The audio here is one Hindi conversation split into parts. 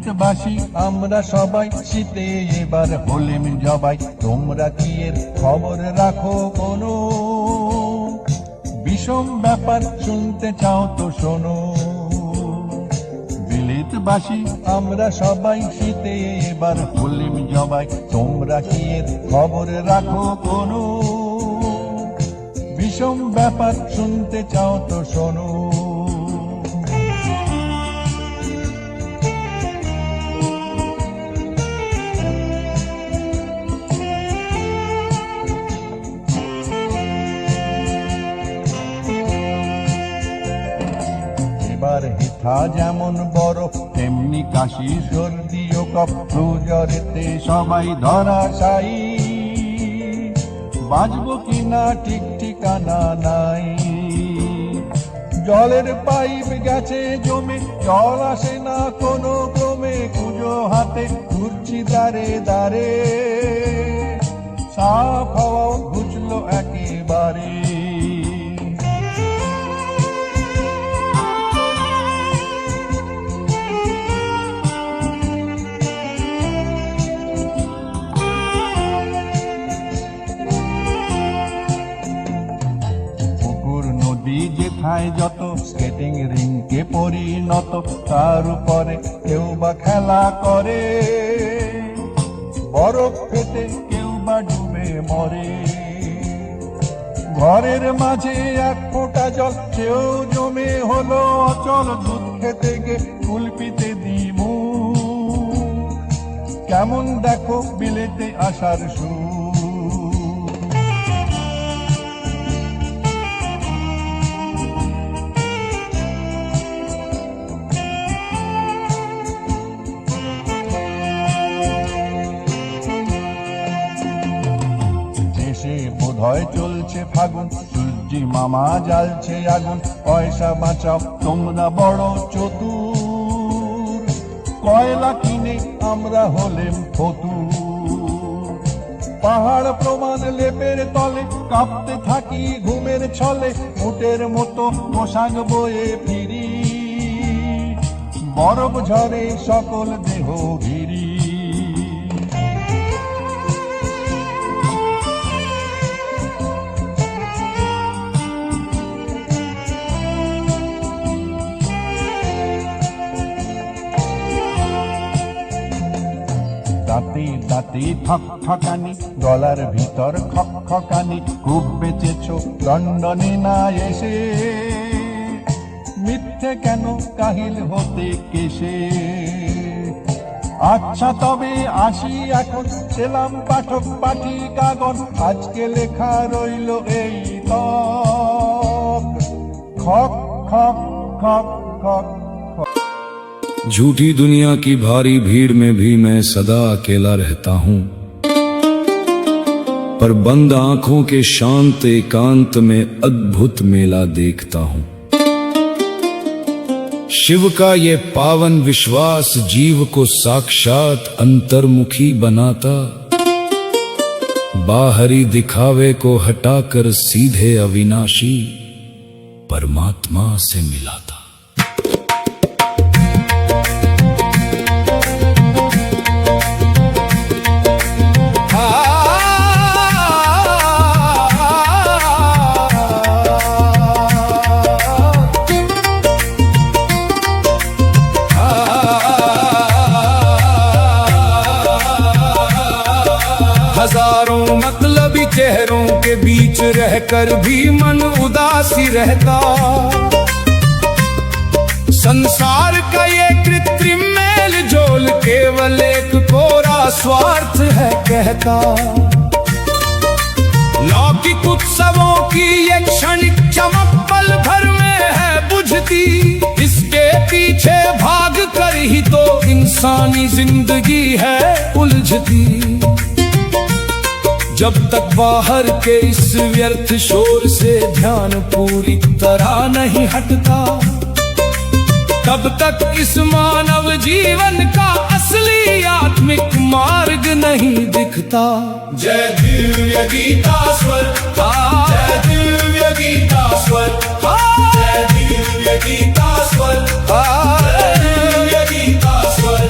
বিলেতবাসী আমরা সবাই শীতে এবার হলেম জবাই। তোমরা কি এর খবর রাখো কোনো? বিষম ব্যাপার শুনতে চাও তো শোনো। বিলেতবাসী আমরা সবাই শীতে এবার হলেম জবাই। তোমরা কি এর খবর রাখো কোনো? বিষম ব্যাপার শুনতে চাও তো শোনো। এবার হেথা যেমন বরফ তেমনি কাশি সর্দি ও কফ। জ্বরেতে সবাই ধরাশায়ী, বাঁচবো কিনা ঠিক ঠিকানা নাই। জলের পাইপ গেছে জমে, জল আসে না কোনো ক্রমে। কুজো হাতে ঘুরছি দাঁড়ে দাঁড়ে, সাফ হাওয়া ঘুচলো একেবারে। যেথায় যত স্কেটিং রিংকে পরিণত, তার উপরে কেউ বা খেলা করে। বরফ ফেটে কেউ বা ডুবে মরে। ঘরের মাঝে এক ফোঁটা জল কেউ জমে হলো অচল। দুধ খেতে গে কুলপিতে দিমু, কেমন দেখো বিলেতে আসার সুর। বোধহয় চলছে ফাগুন, সূর্যি মামা জ্বালছে আগুন। পয়সা বাঁচাও তোমরা বড় চতুর, কয়লা কিনে আমরা হলেম ফতুর। পাহাড় প্রমাণ লেপের তলে কাঁপতে থাকি ঘুমের ছলে। উটের মতো পোশাক বয়ে ফিরি, বরফ ঝরে সকল দেহ ঘিরি। দাঁতে দাঁতে ঠক ঠকানি, গলার ভিতর খক খকানি। খুব বেঁচেছ লন্ডনে না এসে, মিথ্যে কেন কাহিল হতে কেসে। আচ্ছা তবে আসি এখন, ছিলাম পাঠক পাঠিকাগণ। আজকে লেখা রইল এই তক, খক খক খক খক। झूठी दुनिया की भारी भीड़ में भी मैं सदा अकेला रहता हूँ, पर बंद आंखों के शांत एकांत में अद्भुत मेला देखता हूँ। शिव का ये पावन विश्वास जीव को साक्षात अंतर्मुखी बनाता, बाहरी दिखावे को हटाकर सीधे अविनाशी परमात्मा से मिलाता। हजारों मतलबी चेहरों के बीच रहकर भी मन उदासी रहता। संसार का ये कृत्रिम मेल जोल केवल एक कोरा स्वार्थ है कहता। लौकिक उत्सवों की ये क्षणिक चमक पल भर में है बुझती। इसके पीछे भाग कर ही तो इंसानी जिंदगी है उलझती। जब तक बाहर के इस व्यर्थ शोर से ध्यान पूरी तरह नहीं हटता, तब तक इस मानव जीवन का असली आत्मिक मार्ग नहीं दिखता। जय दिव्य गीता स्वर, जय दिव्य गीता स्वर, जय दिव्य गीता स्वर, जय दिव्य गीता स्वर।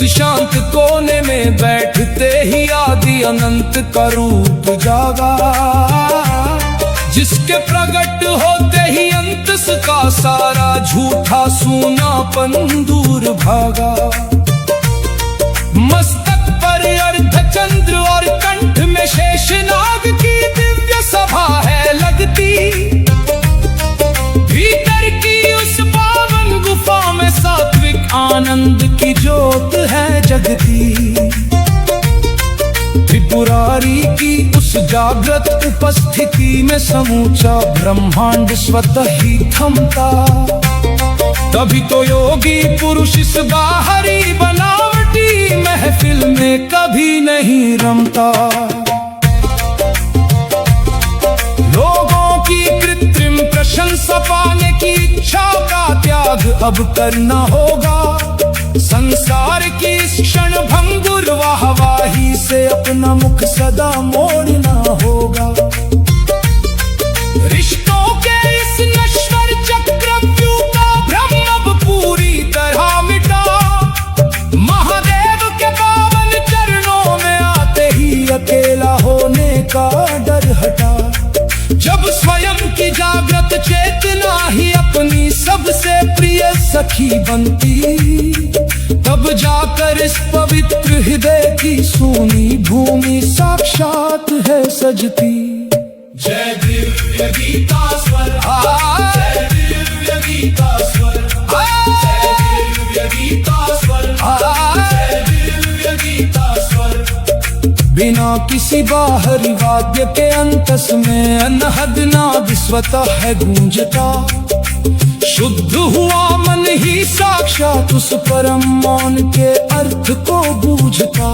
शांत कोने में बैठते ही आदि अनंत का रूप जागा, जिसके प्रकट होते ही अंत का सारा झूठा सूनापन दूर भागा। मस्तक पर अर्धचंद्र और कंठ में शेषनाग की दिव्य सभा है लगती, भीतर की उस पावन गुफा में सात्विक आनंद की ज्योत है जगती। त्रिपुरारी की उस जागृत उपस्थिति में समूचा ब्रह्मांड स्वतः ही थमता। तभी तो योगी पुरुष इस बाहरी बनावटी महफिल में कभी नहीं रमता। लोगों की कृत्रिम प्रशंसा पाने की इच्छा का त्याग अब करना होगा। संसार की इस क्षण भंगुर वाहवाही से अपना मुख सदा मोड़ना होगा। रिश्तों के इस नश्वर चक्रव्यूह का भ्रम अब पूरी तरह मिटा। महादेव के पावन चरणों में आते ही अकेला होने का डर हटा। जब स्वयं की जागृत चेतना ही अपनी सबसे प्रिय सखी बनती, तब जाकर इस पवित्र हृदय की सूनी भूमि साक्षात है सजती। जय दिव्य गीता स्वर, जय दिव्य गीता स्वर, जय दिव्य गीता स्वर, जय दिव्य गीता स्वर। बिना किसी बाहरी वाद्य के अंतस में अनहद नाद स्वतः है गूंजता। शुद्ध हुआ मन ही साक्षात उस परम मौन के अर्थ को बूझता।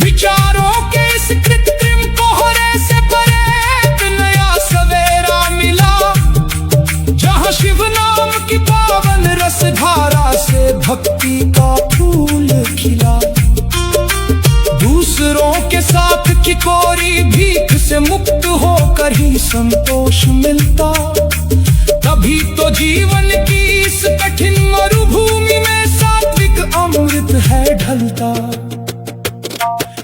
विचारों के इस कृत्रिम कोहरे से परे एक नया सवेरा मिला, जहां शिव नाम की पावन रस धारा से भक्ति का फूल खिला। दूसरों के साथ की कोरी भीख से मुक्त होकर ही संतोष मिलता। तभी तो जीवन की इस कठिन मरुभूमि में सात्विक अमृत है ढलता।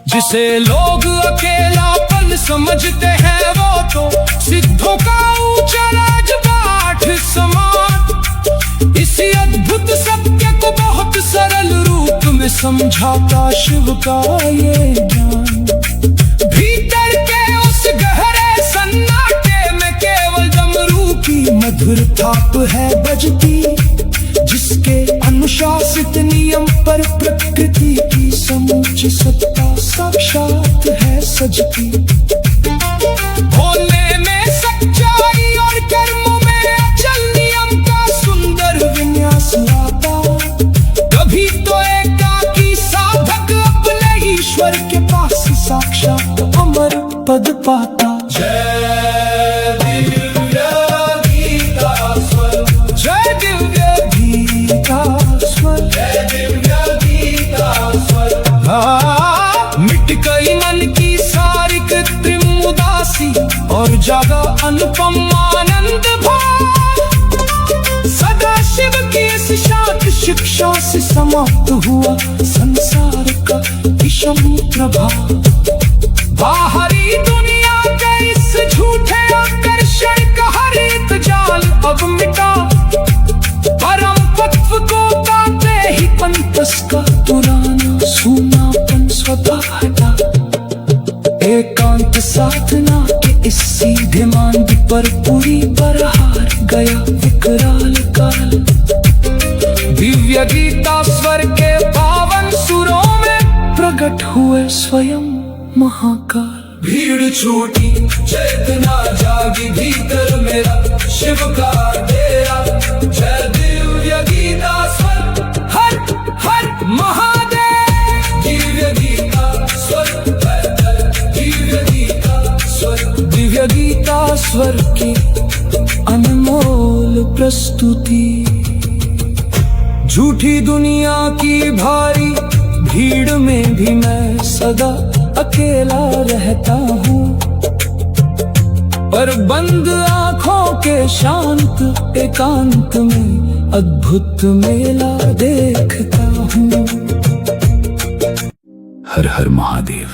जिसे लोग अकेलापन समझते हैं वो तो सिद्धों का ऊंचा राजपाट समान। इसी अद्भुत सत्य को बहुत सरल रूप में समझाता शिव का ये ज्ञान। भीतर के उस गहरे सन्नाटे में केवल डमरू की मधुर थाप है बजती, जिसके अनुशासित नियम पर प्रकृति की समूची सत्ता साक्षात है सजती। भोले में सच्चाई और कर्मों में अचल नियम का सुंदर विन्यास लाता। कभी तो एकाकी साधक अपने ईश्वर के पास साक्षात अमर पद पाता। जय दिव्य गीता स्वर, जय दिव्य गीता स्वर, जय दिव्य गीता स्वर। मिट गई मन की सारी कृत्रिम उदासी और जागा अनुपम आनंद भाव। सदा शिव की इस शांत शिक्षा से समाप्त हुआ संसार का विषम प्रभाव। बाहरी दुनिया के इस झूठे आकर्षण का हर एक जाल अब मिटा। परम तत्व को पाते ही पंतस का पुराना सूनापन स्वतः हटा। एकांत साधना के इस सीधे मार्ग पर पूरी बरहार गया विकराल काल। दिव्य गीता स्वर के पावन सुरों में प्रकट हुए स्वयं महाकाल। भीड़ छूटी चेतना जागी भीतर मेरा शिव का डेरा। जय दिव्य गीता स्वर, हर हर महादेव। दिव्य गीता स्वर, दिव्य गीता स्वर, दिव्य गीता स्वर की अनमोल प्रस्तुति। झूठी दुनिया की भारी भीड़ में भी मैं सदा अकेला रहता हूँ, पर बंद आँखों के शांत एकांत में अद्भुत मेला देखता हूँ। हर हर महादेव।